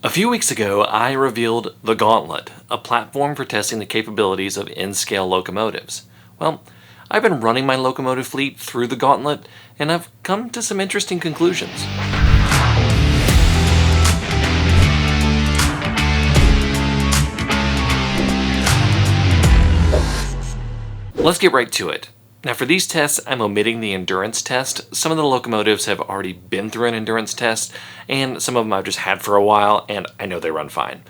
A few weeks ago, I revealed the Gauntlet, a platform for testing the capabilities of N-scale locomotives. Well, I've been running my locomotive fleet through the Gauntlet, and I've come to some interesting conclusions. Let's get right to it. Now for these tests, I'm omitting the endurance test. Some of the locomotives have already been through an endurance test, and some of them I've just had for a while, and I know they run fine.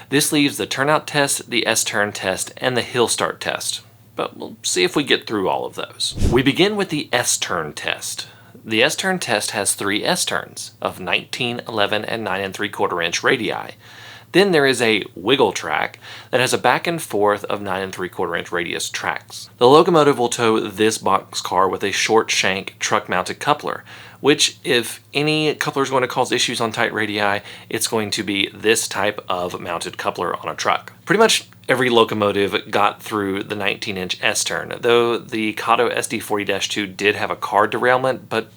This leaves the turnout test, the S-turn test, and the hill start test. But we'll see if we get through all of those. We begin with the S-turn test. The S-turn test has 3 S-turns of 19, 11, and 9 3/4 inch radii. Then there is a wiggle track that has a back and forth of 9 3/4 inch radius tracks. The locomotive will tow this boxcar with a short shank truck mounted coupler, which if any coupler is going to cause issues on tight radii, it's going to be this type of mounted coupler on a truck. Pretty much every locomotive got through the 19-inch S-turn, though the Kato SD70M did have a car derailment, but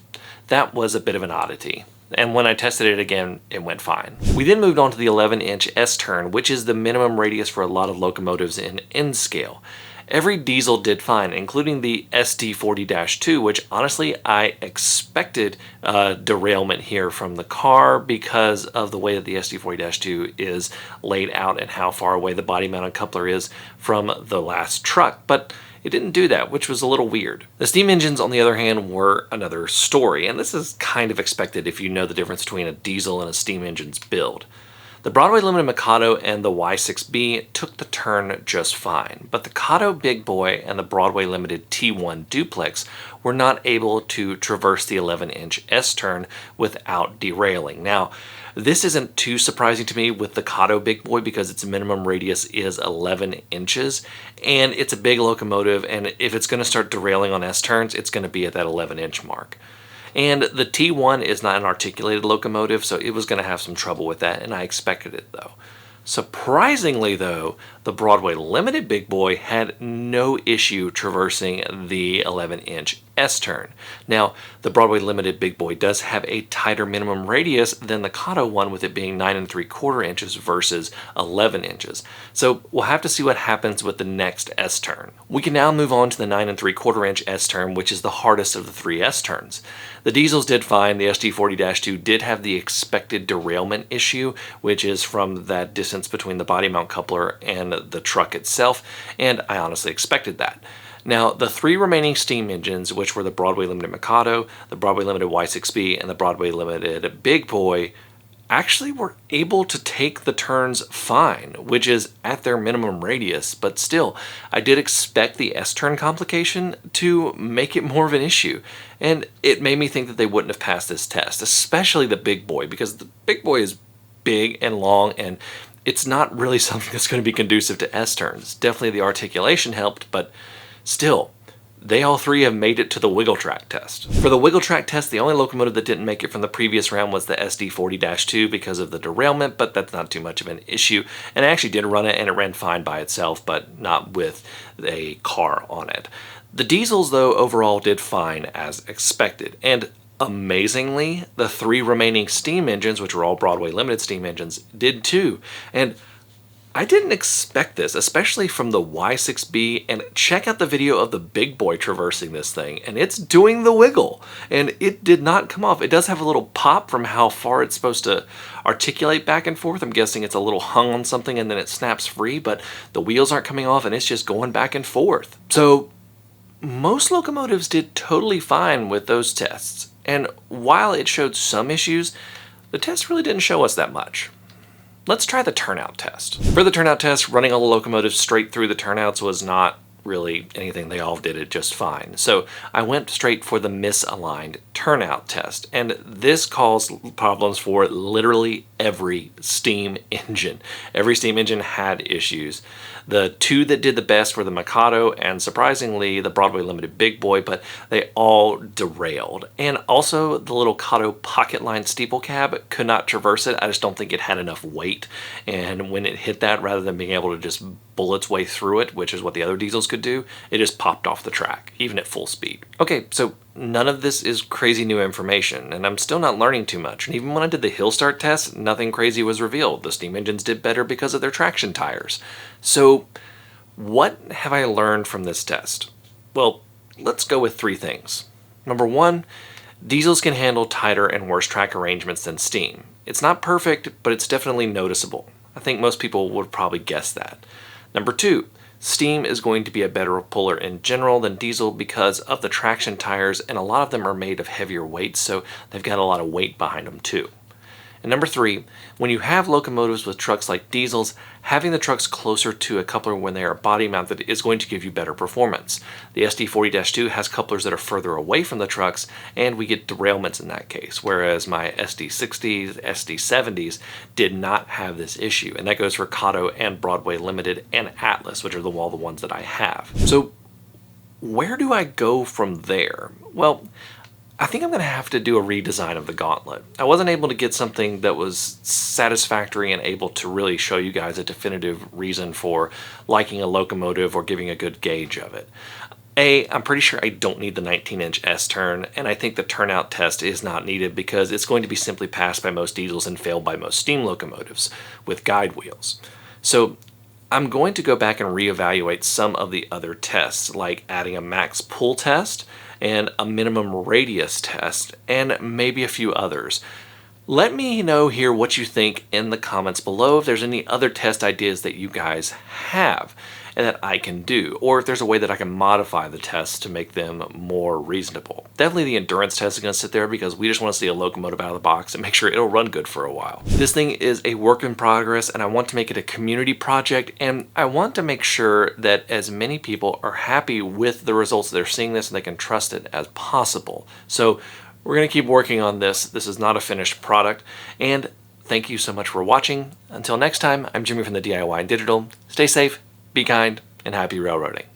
that was a bit of an oddity. And when I tested it again, it went fine. We then moved on to the 11-inch S-turn, which is the minimum radius for a lot of locomotives in N-scale. Every diesel did fine, including the SD70-2, which honestly I expected derailment here from the car because of the way that the SD70-2 is laid out and how far away the body mounted coupler is from the last truck. But it didn't do that, which was a little weird. The steam engines, on the other hand, were another story, and this is kind of expected if you know the difference between a diesel and a steam engine's build. The Broadway Limited Mikado and the Y6B took the turn just fine, but the Kato Big Boy and the Broadway Limited T1 duplex were not able to traverse the 11-inch S-turn without derailing. Now, this isn't too surprising to me with the Kato Big Boy because its minimum radius is 11 inches, and it's a big locomotive, and if it's going to start derailing on S-turns, it's going to be at that 11-inch mark. And the T1 is not an articulated locomotive, so it was going to have some trouble with that, and I expected it though. Surprisingly though, the Broadway Limited Big Boy had no issue traversing the 11-inch S-turn. Now, the Broadway Limited Big Boy does have a tighter minimum radius than the Kato one, with it being 9 3/4 inches versus 11 inches. So we'll have to see what happens with the next S-turn. We can now move on to the 9 3/4 inch S-turn, which is the hardest of the 3 S-turns. The diesels did fine. The SD70-2 did have the expected derailment issue, which is from that distance between the body mount coupler and the truck itself, and I honestly expected that. Now, the 3 remaining steam engines, which were the Broadway Limited Mikado, the Broadway Limited Y6B, and the Broadway Limited Big Boy, actually were able to take the turns fine, which is at their minimum radius, but still, I did expect the S-turn complication to make it more of an issue, and it made me think that they wouldn't have passed this test, especially the Big Boy, because the Big Boy is big and long, and it's not really something that's going to be conducive to S-turns. Definitely the articulation helped, but still, they all 3 have made it to the wiggle track test. For the wiggle track test, the only locomotive that didn't make it from the previous round was the SD70-2 because of the derailment, but that's not too much of an issue. And I actually did run it, and it ran fine by itself, but not with a car on it. The diesels, though, overall did fine as expected. And amazingly, the 3 remaining steam engines, which were all Broadway Limited steam engines, did too. And I didn't expect this, especially from the Y6B, and check out the video of the Big Boy traversing this thing, and it's doing the wiggle, and it did not come off. It does have a little pop from how far it's supposed to articulate back and forth. I'm guessing it's a little hung on something and then it snaps free, but the wheels aren't coming off and it's just going back and forth. So most locomotives did totally fine with those tests, and while it showed some issues, the test really didn't show us that much. Let's try the turnout test. For the turnout test, running all the locomotives straight through the turnouts was not really anything. They all did it just fine. So I went straight for the misaligned turnout test, and this caused problems for literally every steam engine. Every steam engine had issues. The 2 that did the best were the Mikado and, surprisingly, the Broadway Limited Big Boy, but they all derailed. And also the little Kato pocket line steeple cab could not traverse it. I just don't think it had enough weight, and when it hit that, rather than being able to just bullet its way through it, which is what the other diesels could do, it just popped off the track, even at full speed. Okay, so none of this is crazy new information, and I'm still not learning too much. And even when I did the hill start test, nothing crazy was revealed. The steam engines did better because of their traction tires. So what have I learned from this test? Well, let's go with 3 things. Number 1, diesels can handle tighter and worse track arrangements than steam. It's not perfect, but it's definitely noticeable. I think most people would probably guess that. Number 2, steam is going to be a better puller in general than diesel because of the traction tires, and a lot of them are made of heavier weights, so they've got a lot of weight behind them too. And number 3, when you have locomotives with trucks like diesels, having the trucks closer to a coupler when they are body mounted is going to give you better performance. The SD40-2 has couplers that are further away from the trucks, and we get derailments in that case, whereas my SD60s, SD70s did not have this issue. And that goes for Kato and Broadway Limited and Atlas, which are all the ones that I have. So where do I go from there? Well, I think I'm going to have to do a redesign of the gauntlet. I wasn't able to get something that was satisfactory and able to really show you guys a definitive reason for liking a locomotive or giving a good gauge of it. I'm pretty sure I don't need the 19-inch S-turn, and I think the turnout test is not needed because it's going to be simply passed by most diesels and failed by most steam locomotives with guide wheels. So I'm going to go back and reevaluate some of the other tests, like adding a max pull test and a minimum radius test, and maybe a few others. Let me know here what you think in the comments below, if there's any other test ideas that you guys have and that I can do, or if there's a way that I can modify the tests to make them more reasonable. Definitely the endurance test is going to sit there because we just want to see a locomotive out of the box and make sure it'll run good for a while. This thing is a work in progress, and I want to make it a community project, and I want to make sure that as many people are happy with the results they're seeing this and they can trust it as possible. So we're going to keep working on this. This is not a finished product, and thank you so much for watching. Until next time, I'm Jimmy from the DIY and Digital. Stay safe, be kind, and happy railroading.